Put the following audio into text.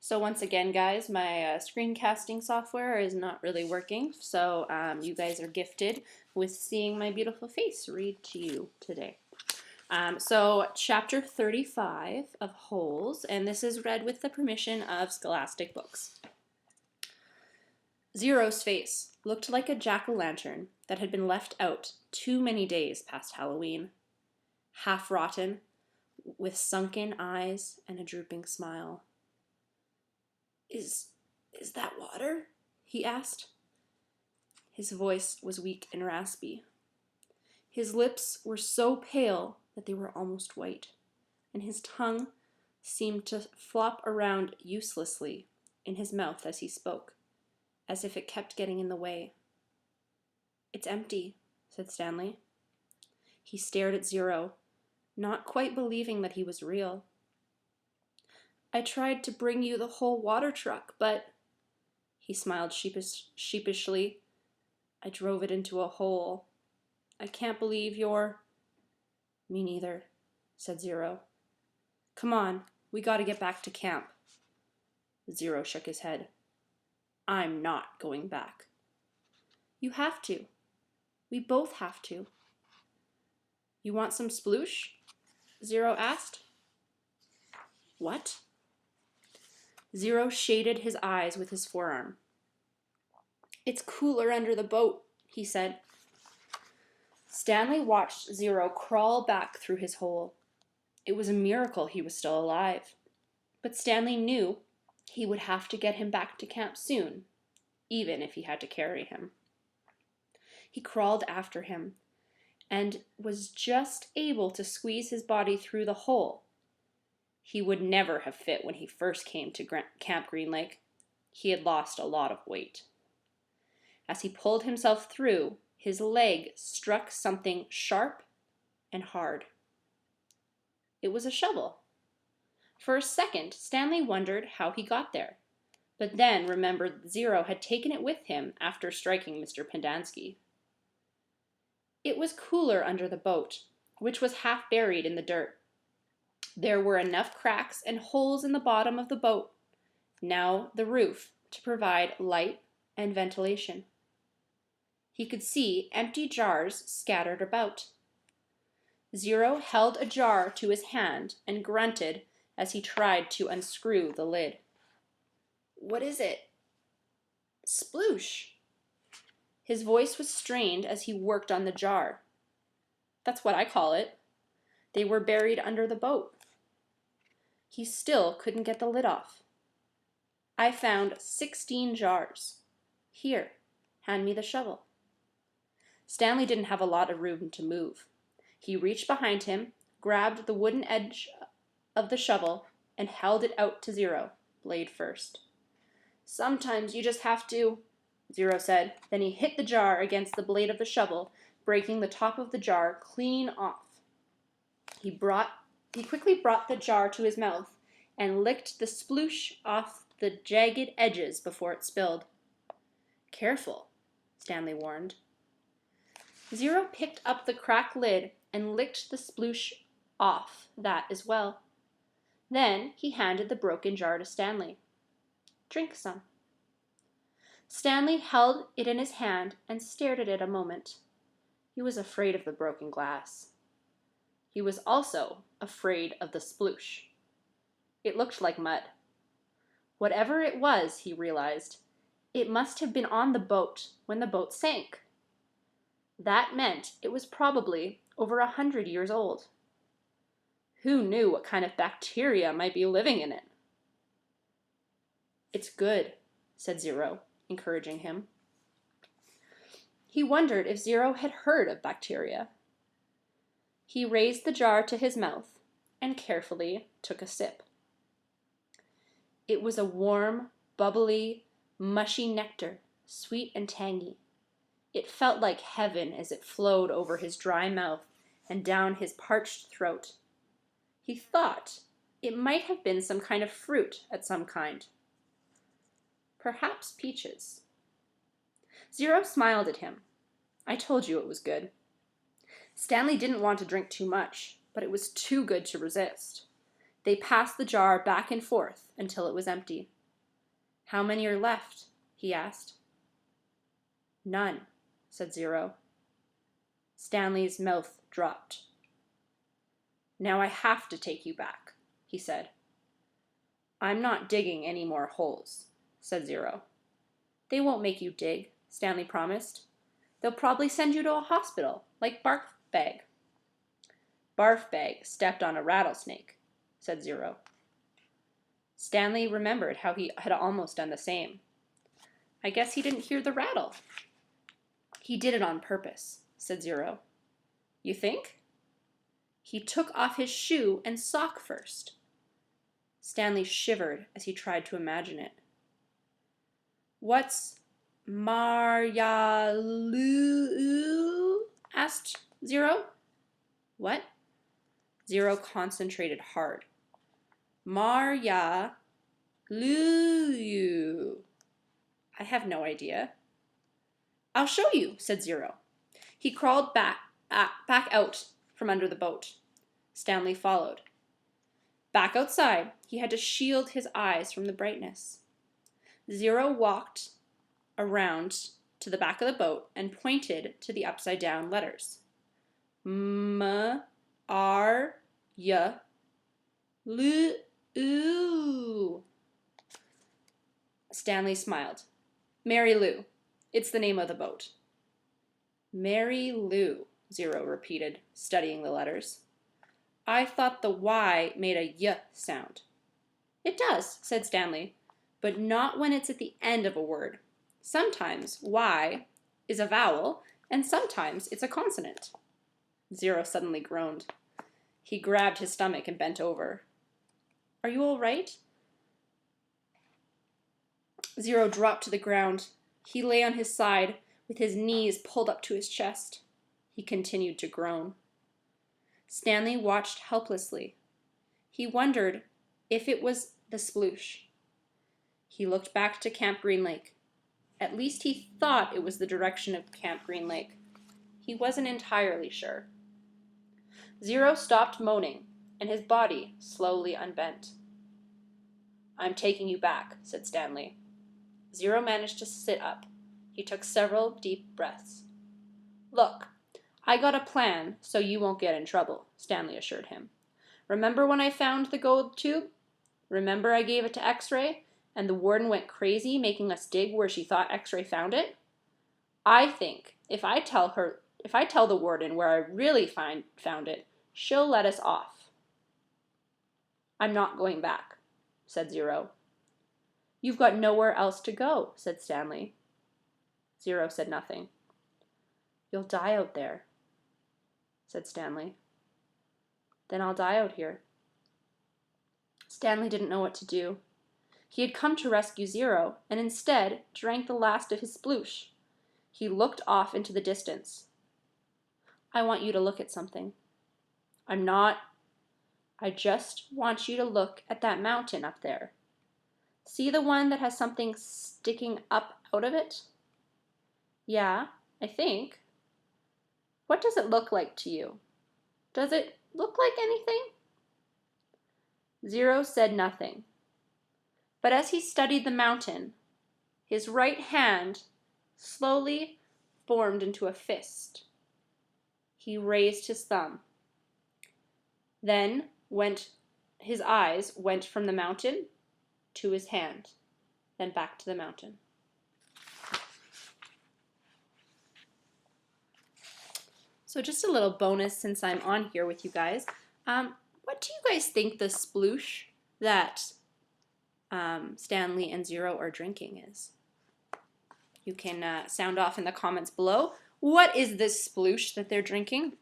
So once again, guys, my screencasting software is not really working, so you guys are gifted with seeing my beautiful face read to you today. So chapter 35 of Holes, and this is read with the permission of Scholastic Books. Zero's face looked like a jack-o'-lantern that had been left out too many days past Halloween. Half rotten, with sunken eyes and a drooping smile. Is that water? He asked. His voice was weak and raspy. His lips were so pale that they were almost white, and his tongue seemed to flop around uselessly in his mouth as he spoke, as if it kept getting in the way. It's empty, said Stanley. He stared at Zero, not quite believing that he was real. I tried to bring you the whole water truck, but... He smiled sheepishly. I drove it into a hole. I can't believe you're... Me neither, said Zero. Come on, we gotta get back to camp. Zero shook his head. I'm not going back. You have to. We both have to. You want some sploosh? Zero asked. What? Zero shaded his eyes with his forearm. It's cooler under the boat, he said. Stanley watched Zero crawl back through his hole. It was a miracle he was still alive. But Stanley knew he would have to get him back to camp soon, even if he had to carry him. He crawled after him and was just able to squeeze his body through the hole. He would never have fit when he first came to Camp Green Lake. He had lost a lot of weight. As he pulled himself through, his leg struck something sharp and hard. It was a shovel. For a second, Stanley wondered how he got there, but then remembered Zero had taken it with him after striking Mr. Pendanski. It was cooler under the boat, which was half buried in the dirt. There were enough cracks and holes in the bottom of the boat, now the roof, to provide light and ventilation. He could see empty jars scattered about. Zero held a jar to his hand and grunted as he tried to unscrew the lid. What is it? Sploosh. His voice was strained as he worked on the jar. That's what I call it. They were buried under the boat. He still couldn't get the lid off. I found 16 jars. Here, hand me the shovel. Stanley didn't have a lot of room to move. He reached behind him, grabbed the wooden edge of the shovel, and held it out to Zero, blade first. Sometimes you just have to, Zero said. Then he hit the jar against the blade of the shovel, breaking the top of the jar clean off. He quickly brought the jar to his mouth and licked the sploosh off the jagged edges before it spilled. Careful, Stanley warned. Zero picked up the cracked lid and licked the sploosh off that as well. Then he handed the broken jar to Stanley. Drink some. Stanley held it in his hand and stared at it a moment. He was afraid of the broken glass. He was also afraid of the sploosh. It looked like mud. Whatever it was, he realized, it must have been on the boat when the boat sank. That meant it was probably over 100 years old. Who knew what kind of bacteria might be living in it? It's good, said Zero, encouraging him. He wondered if Zero had heard of bacteria. He raised the jar to his mouth and carefully took a sip. It was a warm, bubbly, mushy nectar, sweet and tangy. It felt like heaven as it flowed over his dry mouth and down his parched throat. He thought it might have been some kind of fruit at some kind. Perhaps peaches. Zero smiled at him. I told you it was good. Stanley didn't want to drink too much, but it was too good to resist. They passed the jar back and forth until it was empty. How many are left? He asked. None, said Zero. Stanley's mouth dropped. Now I have to take you back, he said. I'm not digging any more holes, said Zero. They won't make you dig, Stanley promised. They'll probably send you to a hospital, like Barfbag. Barfbag stepped on a rattlesnake, said Zero. Stanley remembered how he had almost done the same. I guess he didn't hear the rattle. He did it on purpose, said Zero. You think? He took off his shoe and sock first. Stanley shivered as he tried to imagine it. What's Maryalu? Asked Zero. What? Zero concentrated hard. Maryalu. I have no idea. I'll show you, said Zero. He crawled back out from under the boat. Stanley followed. Back outside, he had to shield his eyes from the brightness. Zero walked around to the back of the boat and pointed to the upside-down letters. M-R-Y-A-L-U. Stanley smiled. Mary Lou. It's the name of the boat. Mary Lou, Zero repeated, studying the letters. I thought the Y made a Y sound. It does, said Stanley, but not when it's at the end of a word. Sometimes Y is a vowel, and sometimes it's a consonant. Zero suddenly groaned. He grabbed his stomach and bent over. Are you all right? Zero dropped to the ground. He lay on his side, with his knees pulled up to his chest. He continued to groan. Stanley watched helplessly. He wondered if it was the sploosh. He looked back to Camp Green Lake. At least he thought it was the direction of Camp Green Lake. He wasn't entirely sure. Zero stopped moaning, and his body slowly unbent. I'm taking you back, said Stanley. Zero managed to sit up. He took several deep breaths. Look, I got a plan so you won't get in trouble, Stanley assured him. Remember when I found the gold tube? Remember I gave it to X-Ray, and the warden went crazy making us dig where she thought X-Ray found it? I think if I tell the warden where I really found it, she'll let us off. I'm not going back, said Zero. You've got nowhere else to go, said Stanley. Zero said nothing. You'll die out there, said Stanley. Then I'll die out here. Stanley didn't know what to do. He had come to rescue Zero, and instead drank the last of his sploosh. He looked off into the distance. I want you to look at something. I'm not. I just want you to look at that mountain up there. See the one that has something sticking up out of it? Yeah, I think. What does it look like to you? Does it look like anything? Zero said nothing. But as he studied the mountain, his right hand slowly formed into a fist. He raised his thumb. Then his eyes went from the mountain to his hand, then back to the mountain. So just a little bonus since I'm on here with you guys. What do you guys think the sploosh that Stanley and Zero are drinking is? You can sound off in the comments below. What is this sploosh that they're drinking?